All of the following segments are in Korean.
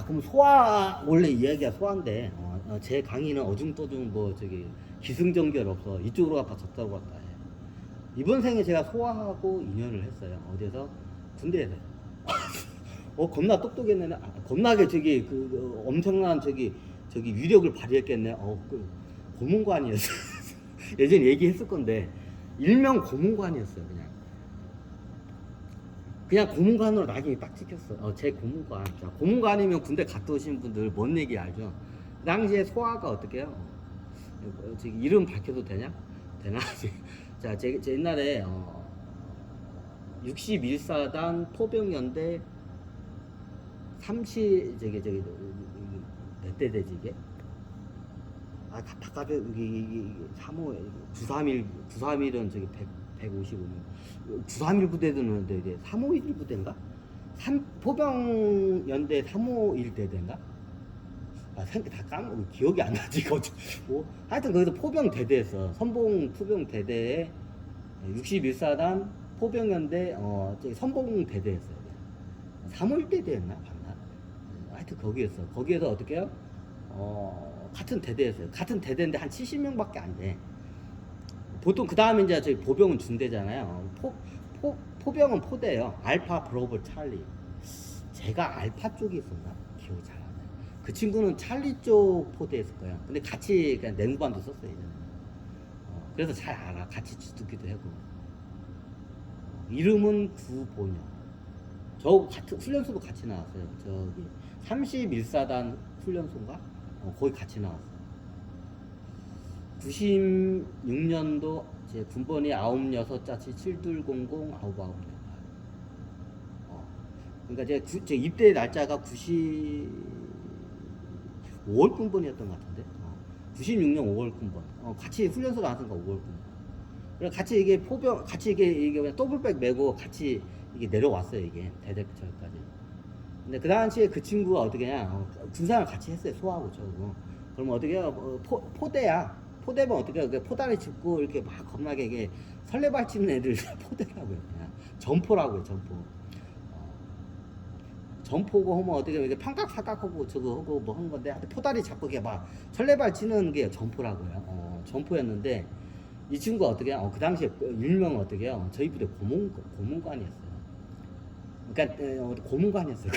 그럼 소화, 원래 이야기가 소화인데, 제 강의는 어중떠중 뭐, 기승전결 없어. 이쪽으로 갔다 저쪽으로 갔다 해. 이번 생에 제가 소화하고 인연을 했어요. 어디서? 군대에서. 겁나 똑똑했네. 겁나게 엄청난 위력을 발휘했겠네. 고문관이었어. 예전에 얘기했을 건데, 일명 고문관이었어요, 그냥. 그냥 고문관으로 낙인이 딱 찍혔어. 제 고문관. 자, 고문관이면 군대 갔다 오신 분들 뭔 얘기 알죠? 그 당시에 소아가 어떻게 해요? 이름 밝혀도 되냐? 되나? 자, 제 옛날에 61사단 포병연대 몇 대 되지 이게? 바깥에 여기 3호 931은 155명. 931 부대는 이제 351 부대인가? 포병연대 351 대대인가? 생각 다 까먹고 기억이 안 나지. 하여튼 거기서 포병 대대였어. 선봉 포병 대대에 61사단 포병연대 선봉 대대였어요. 3월 대대였나? 봤나? 하여튼 거기에서 어떻게 해요? 같은 대대였어요. 같은 대대인데 한 70명밖에 안 돼. 보통 그 다음에 이제 저희 보병은 중대잖아요. 포병은 포대예요. 알파 브로보 찰리. 제가 알파 쪽에 있었나? 기억이 잘 안 나요. 그 친구는 찰리 쪽 포대였을 거예요. 근데 같이 그냥 냉구반도 썼어요. 그래서 잘 알아. 같이 주특기도 하고. 이름은 구본영. 저 같은 훈련소도 같이 나왔어요. 31사단 훈련소인가? 거기 같이 나왔어요. 96년도 제 군번이 96자치 7200 99. 그러니까 제 입대 날짜가 5월 군번이었던 것 같은데. 96년 5월 군번. 같이 훈련소 나왔으니까 5월 군번. 그래 같이 이게 이게 그냥 더블백 메고 같이 이게 내려왔어요, 이게 대대철까지. 근데 그 당시에 그 친구가 어떻게 냐 군생활 같이 했어요, 소하고 저하고. 그러면 어떻게 해요? 포대야. 포대면 어떻게 해요? 포다리 짚고 이렇게 막 겁나게 이게 설레발 치는 애들 포대라고요, 그냥. 점포라고요, 점포. 점포고 하면 어떻게 이렇게 평각사각하고 저거 하고 뭐 하는 건데, 하여튼 포다리 잡고 이게 막 설레발 치는 게 점포라고요. 점포였는데, 이 친구가 어떻게 해요? 그 당시에 일명 어떻게 해요? 저희 부대 고문관이었어요. 그러니까 고문관이었어요.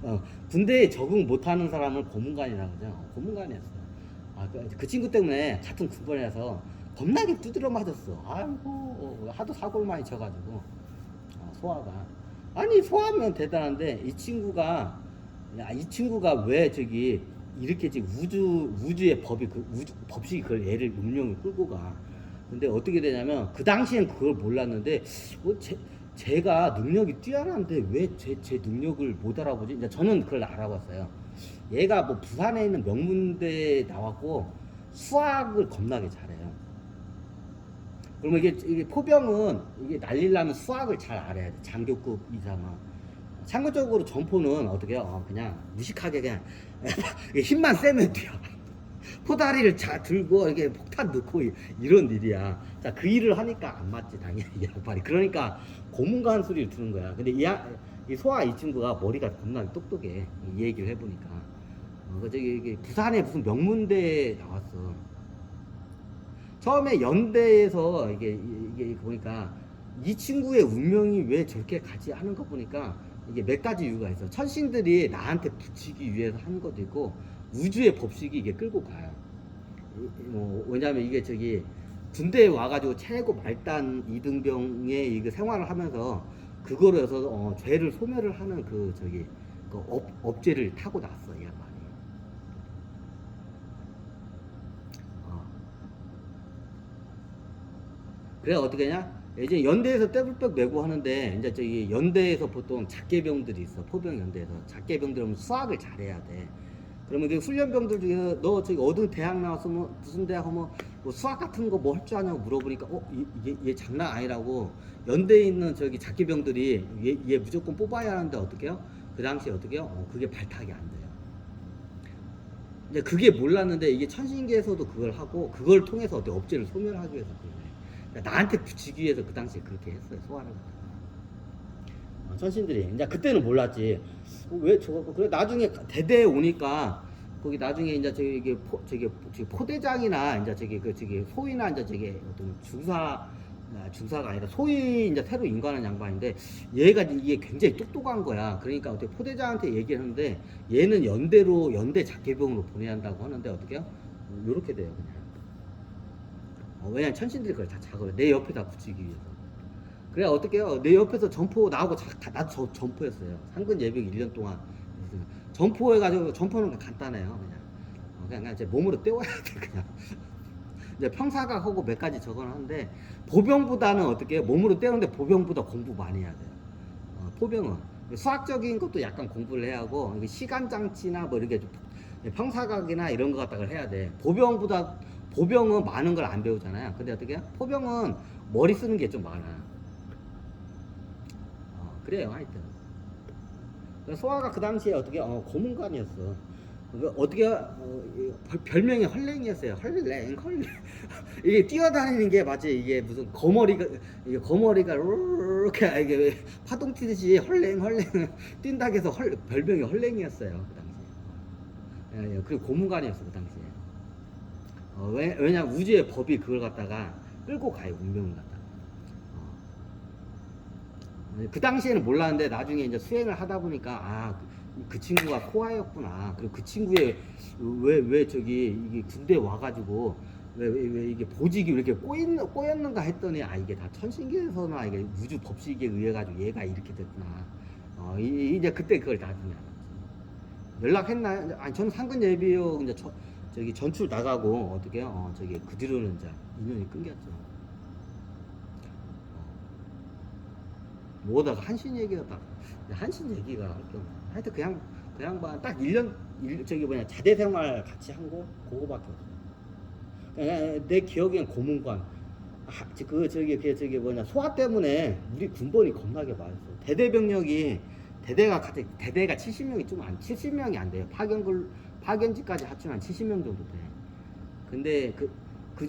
고문관. 군대에 적응 못하는 사람을 고문관이라고 하죠. 고문관이었어요. 그 친구 때문에 같은 군번이라서 겁나게 두드려 맞았어. 아이고, 하도 사고를 많이 쳐가지고. 소아가. 아니, 소아면 대단한데, 이 친구가 왜 이렇게 지금 우주의 법칙이 그걸 얘를 운명을 끌고 가. 근데 어떻게 되냐면, 그 당시엔 그걸 몰랐는데, 제가 능력이 뛰어난데 왜 제 능력을 못 알아보지? 이제 저는 그걸 알아봤어요. 얘가 뭐 부산에 있는 명문대에 나왔고 수학을 겁나게 잘해요. 그러면 이게 포병은 이게 날리려면 수학을 잘 알아야 돼. 장교급 이상은. 참고적으로 점포는 어떻게 해요? 그냥 무식하게 그냥 힘만 세면 돼요. 포다리를 들고 이렇게 폭탄 넣고 이런 일이야. 자, 그 일을 하니까 안 맞지, 당연히 이 양반이. 그러니까 고문관 소리를 듣는 거야. 근데 이 소아 이 친구가 머리가 겁나 똑똑해. 이 얘기를 해보니까. 이게 부산에 무슨 명문대에 나왔어. 처음에 연대에서 이게 보니까 이 친구의 운명이 왜 저렇게 가지 하는 거 보니까 이게 몇 가지 이유가 있어. 천신들이 나한테 붙이기 위해서 하는 것도 있고, 우주의 법칙이 이게 끌고 가요. 왜냐면 이게 군대에 와가지고 최고 말단 이등병의 이거 생활을 하면서 그거로 해서 죄를 소멸을 하는 업죄를 타고 났어, 이 양반이. 그래 어떻게 하냐? 이제 연대에서 더블백 메고 하는데, 이제 연대에서 보통 작계병들이 있어. 포병 연대에서 작계병들은 수학을 잘해야 돼. 그러면 그 훈련병들 중에 너 어느 대학 나와서 뭐 무슨 대학 하면 뭐 수학 같은 거 뭐 할 줄 아냐고 물어보니까 얘 장난 아니라고. 연대에 있는 작계병들이 얘 무조건 뽑아야 하는데 어떻게 해요? 그 당시에 어떻게 해요? 그게 발탁이 안 돼요. 이제 그게 몰랐는데 이게 천신계에서도 그걸 하고, 그걸 통해서 어떻게 업체를 소멸하기 위해서 그러네. 그러니까 나한테 붙이기 위해서 그 당시에 그렇게 했어요, 소화를. 천신들이. 이제 그때는 몰랐지. 왜 저거 그래 나중에 대대에 오니까 거기 나중에 이제 저기 포대장이나 이제 저기 소위나 이제 저기 어떤 중사가 아니라 소위 이제 새로 인간한 양반인데 얘가 이게 굉장히 똑똑한 거야. 그러니까 어떻게 포대장한테 얘기하는데 얘는 연대 작계병으로 보내야 한다고 하는데 어떻게요? 요렇게 돼요 그냥. 왜냐면 천신들이 그걸 다 작업해 내 옆에다 붙이기 위해서. 그래 어떻게요? 내 옆에서 점포 나하고 나도 점포였어요. 상근 예비역 1년 동안 점포해가지고 점포는 간단해요. 그냥 이제 몸으로 때워야 돼 그냥. 이제 평사각하고 몇 가지 저거는 하는데 보병보다는 어떻게 해요? 몸으로 때우는데 보병보다 공부 많이 해야 돼요. 포병은 수학적인 것도 약간 공부를 해야 하고 시간 장치나 뭐 이렇게 좀 평사각이나 이런 거 갖다가 해야 돼. 보병은 많은 걸 안 배우잖아요. 근데 어떻게 해요? 포병은 머리 쓰는 게 좀 많아. 그래요 하여튼. 소아가 그 당시에 어떻게 고문관이었어. 어떻게 별명이 헐랭이었어요. 헐랭. 이게 뛰어다니는 게 마치 이게 무슨 거머리가 이렇게 이게 파동 튀듯이 헐랭 뛴다 해서 별명이 헐랭이었어요 그 당시에. 예, 그리고 고문관이었어 그 당시에. 왜냐면 우주의 법이 그걸 갖다가 끌고 가요 운명을 갖다가. 그 당시에는 몰랐는데 나중에 이제 수행을 하다 보니까 그 친구가 코아였구나. 그리고 그 친구의 왜 저기 이게 군대 와가지고 왜 이게 보직이 왜 이렇게 꼬였는가 했더니 이게 다 천신계에서나 이게 우주 법칙에 의해 가지고 얘가 이렇게 됐구나. 이제 그때 그걸 나중에 알았지. 연락했나요? 아니 저는 상근 예비역 이제 저기 전출 나가고 어떻게요? 저기 그 뒤로는 이제 인연이 끊겼죠. 뭐다가 한신 얘기가 한신 얘기가 하여튼 그 양반 딱 1년 저기 자대 생활 같이 한 거 그거밖에 없어. 내 기억엔 고문관 저기 소아 때문에 우리 군번이 겁나게 많았어. 대대가 70명이 70명이 안 돼요. 파견지까지 합치면 70명 정도 돼. 근데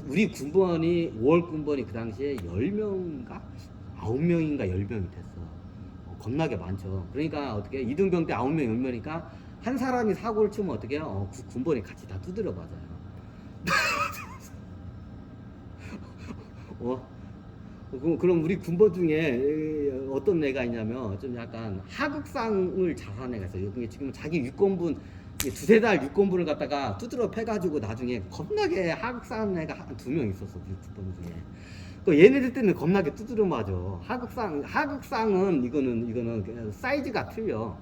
우리 군번이 5월 군번이 그 당시에 10명인가 9명인가 10명이 됐어. 겁나게 많죠. 그러니까 어떻게 이등병 때 9명 10명이니까 한 사람이 사고를 치면 어떻게 해요? 군번이 같이 다 두드려 맞아요. 그럼 우리 군번 중에 어떤 애가 있냐면 좀 약간 하극상을 잘하는 애가 있어요. 지금 자기 육건분 두세 달 육건분을 갖다가 두드려 패가지고 나중에 겁나게 하극상하는 애가 한 2명 있었어. 우리 군번 중에. 얘네들 때는 겁나게 두드려 맞아. 하극상은 이거는 사이즈가 틀려.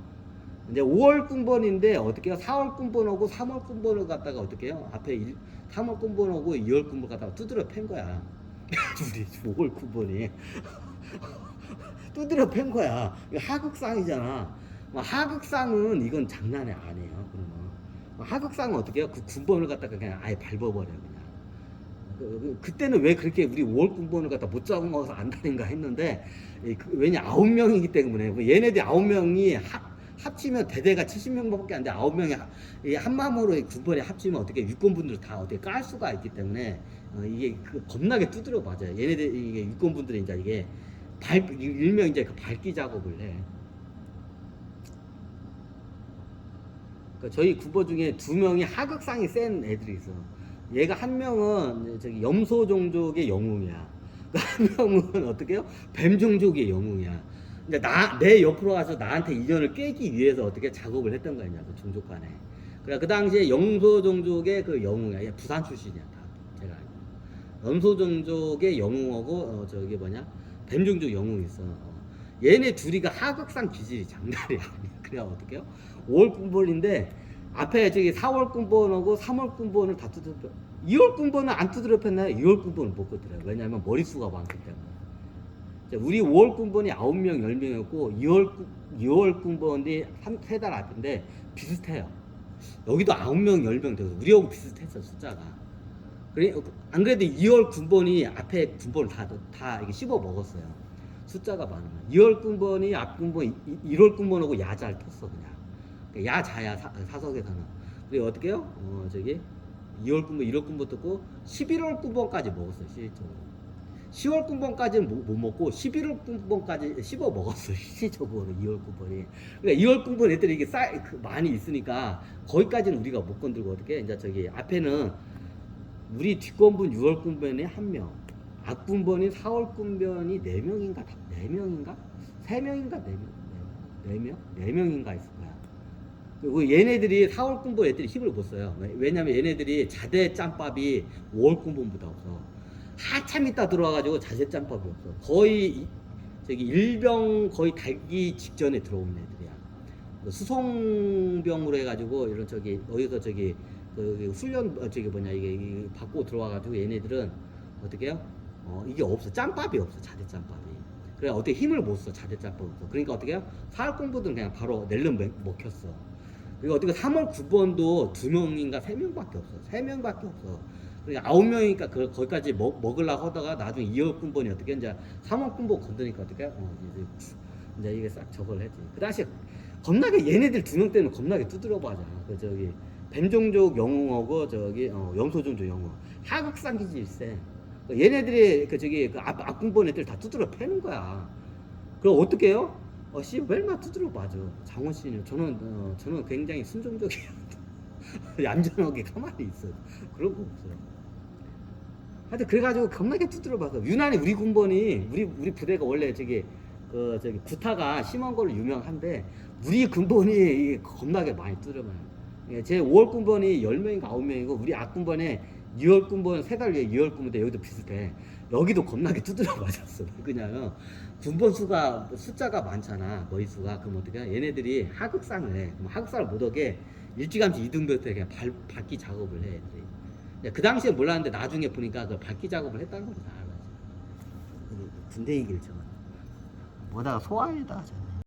이제 5월 군번인데 어떻게 해요? 4월 군번하고 3월 군번을 갖다가 어떻게 해요? 앞에 3월 군번하고 2월 군번 갖다가 두드려 팬 거야. 우리 5월 군번이 두드려 팬 거야. 이거 하극상이잖아. 하극상은 이건 장난이 아니에요. 그러면 하극상은 어떻게 해요? 그 군번을 갖다가 그냥 아예 밟아버려 그냥. 그때는 왜 그렇게 우리 5월 군번을 갖다 못 잡아먹어서 안 다닌가 했는데 왜냐 9명이기 때문에 얘네들 9명이 합치면 대대가 70명밖에 안 돼. 9명이 한 마음으로 군번에 합치면 어떻게 육군분들 다 어떻게 깔 수가 있기 때문에 이게 겁나게 두드려 맞아요. 얘네들 이게 육군분들이 이제 이게 일명 이제 그 밟기 작업을 해. 그러니까 저희 군번 중에 2명이 하극상이 센 애들이 있어. 얘가 한 명은 저기 염소 종족의 영웅이야. 한 명은 어떻게 해요? 뱀 종족의 영웅이야. 근데 내 옆으로 가서 나한테 인연을 깨기 위해서 어떻게 작업을 했던 거냐, 그 종족 간에. 그래, 그 당시에 염소 종족의 그 영웅이야. 얘 부산 출신이야, 다. 제가 알고. 염소 종족의 영웅하고, 뱀 종족 영웅이 있어. 얘네 둘이가 하극상 기질이 장난이 아니야. 그래, 어떻게 해요? 5월 군번인데, 앞에 저기 4월 군번하고 3월 군번을 다 두드려. 2월 군번은 안 두드려 폈나요? 2월 군번은 못 두드려요. 왜냐하면 머릿수가 많기 때문에. 우리 5월 군번이 9명, 10명이었고 2월 군번이 3달 앞인데 비슷해요. 여기도 9명, 10명 돼서 우리하고 비슷했어 숫자가. 안 그래도 2월 군번이 앞에 군번을 다 이게 씹어 먹었어요. 숫자가 많으면. 2월 군번이 앞 군번, 1월 군번하고 야잘 텄어 그냥. 야자야 사석에서는. 그리고 어떻게 해요? 2월 군번 1월 군번 떴고 11월 군번까지 먹었어요 실질적으로. 10월 군번까지는 못 먹고 11월 군번까지 씹어 먹었어. 실질적으로 2월 군번이. 그러니까 2월 군번 애들이 이게 많이 있으니까 거기까지는 우리가 못 건들고 어떻게 이제 저기 앞에는 우리 뒷건분 6월 군번에 1명, 앞군번이 4월 군번이 4명인가 4명인가 3명인가 4명 4명인가 있을 거야. 그리고 얘네들이 4월 군번 애들이 힘을 못 써요. 왜냐면 얘네들이 자대 짬밥이 5월 군번보다 없어. 한참 있다 들어와가지고 자대 짬밥이 없어. 거의 저기 일병 거의 달기 직전에 들어온 애들이야. 수송병으로 해가지고 이런 저기 어디서 저기 그 훈련 저기 뭐냐 이게 받고 들어와가지고 얘네들은 어떻게 해요? 이게 없어. 짬밥이 없어. 자대 짬밥이. 그래 어떻게 힘을 못 써. 자대 짬밥 없어. 그러니까 어떻게 해요? 4월 군번들은 그냥 바로 낼름 먹혔어. 그리고 어떻게 3월 9번도 2명인가 3명밖에 없어. 3명밖에 없어. 그러니까 9명이니까 거기까지 먹으려고 하다가 나중에 2월 군번이 어떻게 이제 3월 군번 건드니까 어떻게 이제 이게 싹 저걸 했지. 그 당시에 겁나게 얘네들 2명 때는 겁나게 두드려 봐잖아. 그 저기 뱀종족 영웅하고 저기 염소종족 영웅 하극상 기질세. 얘네들이 그 저기 그 앞군번 애들 다 두드려 패는 거야. 그럼 어떻게 해요? 씨, 웰마 두드려 맞아. 장원 씨는 저는 굉장히 순종적이에요. 얌전하게 가만히 있어. 그런 거 없어요. 하여튼 그래가지고 겁나게 두드려 봐서 유난히 우리 군번이 우리 부대가 원래 저기 구타가 심한 걸로 유명한데 우리 군번이 겁나게 많이 두드려 봐요. 제 5월 군번이 10명인가 9명이고 우리 앞군번에 2월 군번 3달 뒤에 2월 군번인데 여기도 비슷해. 여기도 겁나게 두드려 맞았어. 그냥 군번 수가 숫자가 많잖아. 머리 수가. 그럼 어떻게 해? 얘네들이 하극상을 해. 그럼 하극상을 못 하게 일찌감치 이등병 때 그냥 밝기 작업을 해. 애들이. 그 당시에 몰랐는데 나중에 보니까 그 밝기 작업을 했다는 걸 다 알아지. 군대 얘기를 저 뭐다가 소화에다 하잖아.